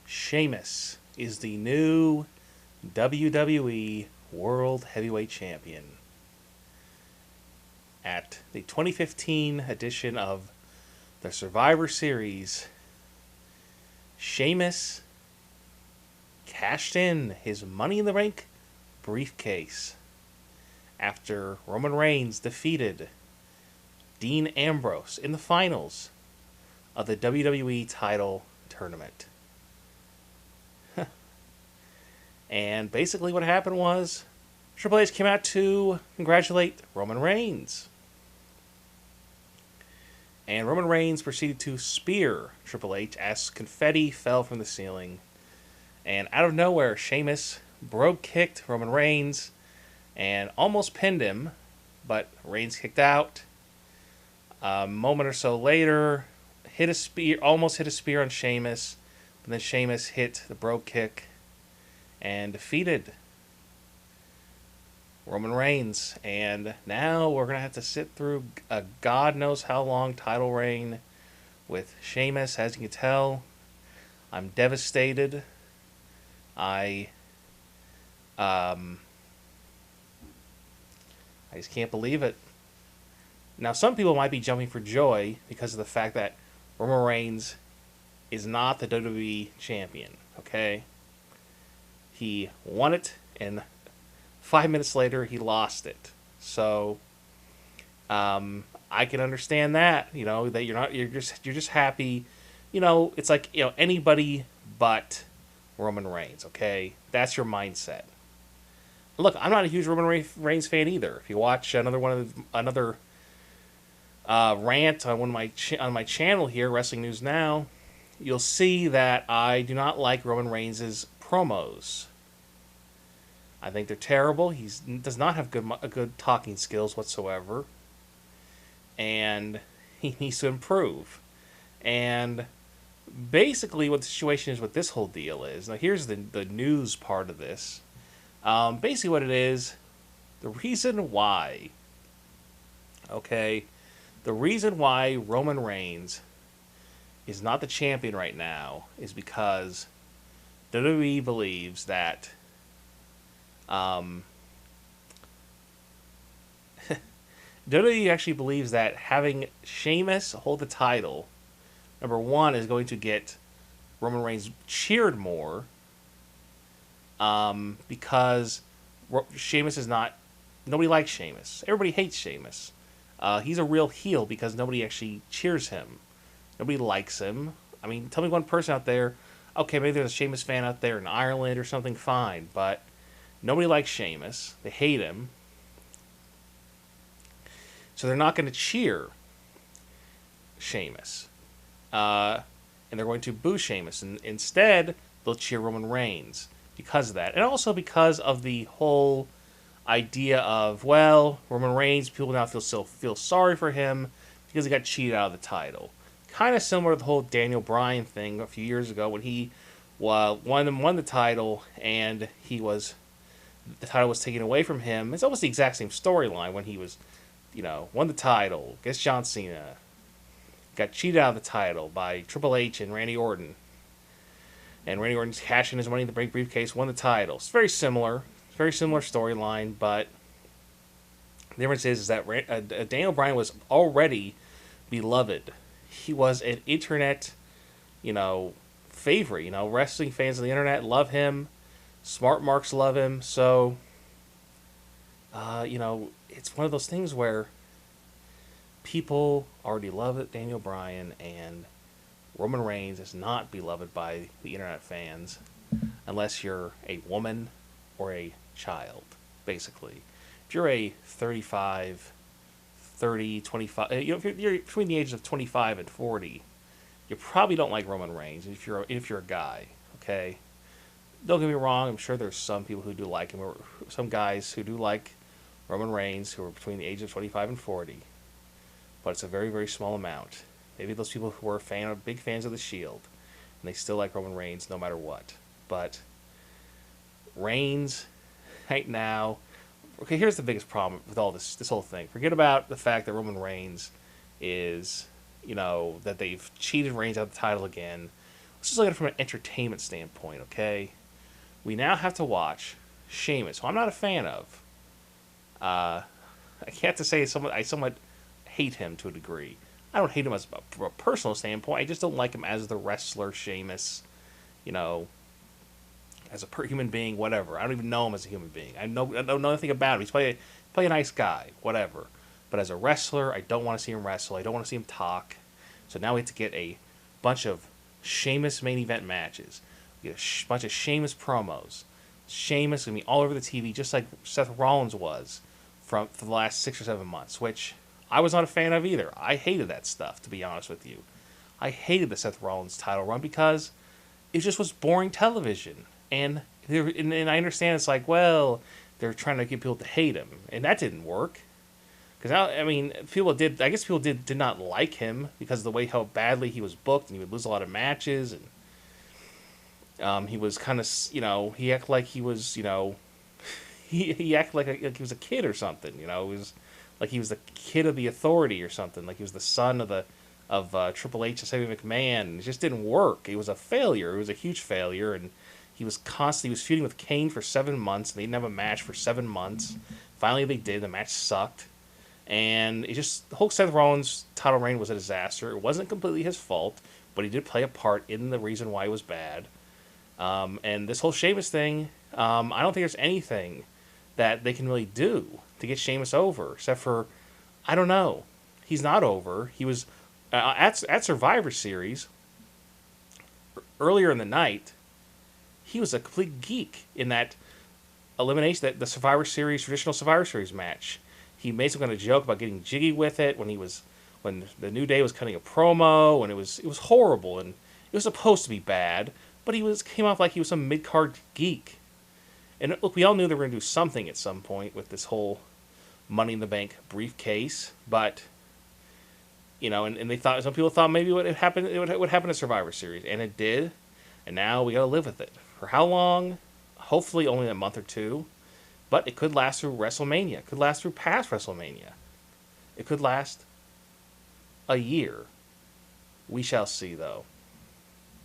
Sheamus is the new WWE World Heavyweight Champion. At the 2015 edition of the Survivor Series, Sheamus cashed in his Money in the Bank briefcase after Roman Reigns defeated Dean Ambrose in the finals of the WWE title tournament. And basically what happened was Triple H came out to congratulate Roman Reigns. And Roman Reigns proceeded to spear Triple H as confetti fell from the ceiling. And out of nowhere, Sheamus brogue kicked Roman Reigns and almost pinned him, but Reigns kicked out. A moment or so later, almost hit a spear on Sheamus, but then Sheamus hit the brogue kick and defeated Roman Reigns. And now we're going to have to sit through a God knows how long title reign with Sheamus. As you can tell, I'm devastated. I just can't believe it. Now, some people might be jumping for joy because of the fact that Roman Reigns is not the WWE champion, okay? He won it, and 5 minutes later, he lost it. So, I can understand that. That you're just happy. It's like anybody but Roman Reigns. Okay, that's your mindset. Look, I'm not a huge Roman Reigns fan either. If you watch another rant on my channel here, Wrestling News Now, you'll see that I do not like Roman Reigns' promos. I think they're terrible. He does not have good talking skills whatsoever. And he needs to improve. And basically what the situation is with this whole deal is, now here's the news part of this. Basically what it is, the reason why Roman Reigns is not the champion right now is because WWE believes that WWE actually believes that having Sheamus hold the title, number one, is going to get Roman Reigns cheered more, because Sheamus is not... Nobody likes Sheamus. Everybody hates Sheamus. He's a real heel because nobody actually cheers him. Nobody likes him. I mean, tell me one person out there, okay, maybe there's a Sheamus fan out there in Ireland or something, fine, but nobody likes Sheamus. They hate him. So they're not going to cheer Sheamus. And they're going to boo Sheamus. And instead, they'll cheer Roman Reigns because of that. And also because of the whole idea of, well, Roman Reigns, people now feel sorry for him because he got cheated out of the title. Kind of similar to the whole Daniel Bryan thing a few years ago when he won the title and the title was taken away from him. It's almost the exact same storyline when he was, won the title against John Cena, got cheated out of the title by Triple H and Randy Orton. And Randy Orton's cashing his Money in the Bank briefcase, won the title. It's very similar storyline, but the difference is that Daniel Bryan was already beloved. He was an internet, favorite. Wrestling fans on the internet love him. Smart marks love him. So, it's one of those things where people already love Daniel Bryan, and Roman Reigns is not beloved by the internet fans unless you're a woman or a child, basically. If you're a 35, 30, 25, if you're between the ages of 25 and 40, you probably don't like Roman Reigns if you're a guy, okay? Don't get me wrong, I'm sure there's some people who do like him, or some guys who do like Roman Reigns who are between the age of 25 and 40, but it's a very, very small amount. Maybe those people who are big fans of The Shield, and they still like Roman Reigns no matter what. But Reigns, right now... Okay, here's the biggest problem with all this whole thing. Forget about the fact that Roman Reigns is, that they've cheated Reigns out of the title again. let's just look at it from an entertainment standpoint, okay? We now have to watch Sheamus, who I'm not a fan of. I can't to say I somewhat hate him to a degree. I don't hate him from a personal standpoint. I just don't like him as the wrestler Sheamus. You know, as a human being, whatever. I don't even know him as a human being. I don't know anything about him. He's probably a nice guy, whatever. But as a wrestler, I don't want to see him wrestle. I don't want to see him talk. So now we have to get a bunch of Sheamus main event matches. We get a bunch of Sheamus promos. Sheamus going to be all over the TV, just like Seth Rollins was for the last 6 or 7 months, which I was not a fan of either. I hated that stuff, to be honest with you. I hated the Seth Rollins title run because it just was boring television. And I understand it's like, well, they're trying to get people to hate him, and that didn't work. Because I mean, people did not like him because of the way how badly he was booked, and he would lose a lot of matches, and he was kind of, he acted like he was, he acted like he was a kid or something, it was like he was the kid of the Authority or something, like he was the son of Triple H and Stephanie McMahon, and it just didn't work. It was a failure. It was a huge failure, and he was feuding with Kane for 7 months, and they didn't have a match for 7 months. Finally, they did. The match sucked. And the whole Seth Rollins title reign was a disaster. It wasn't completely his fault, but he did play a part in the reason why it was bad. And this whole Sheamus thing, I don't think there's anything that they can really do to get Sheamus over, except for, I don't know. He's not over. He was, at Survivor Series, earlier in the night, he was a complete geek in that elimination, the Survivor Series, traditional Survivor Series match. He made some kind of joke about getting jiggy with it when the New Day was cutting a promo, and it was horrible, and it was supposed to be bad, but came off like he was some mid-card geek. And look, we all knew they were going to do something at some point with this whole Money in the Bank briefcase, but and they thought, some people thought maybe it would happen at Survivor Series, and it did, and now we got to live with it. For how long? Hopefully only a month or two. But it could last through WrestleMania. It could last through past WrestleMania. It could last a year. We shall see, though.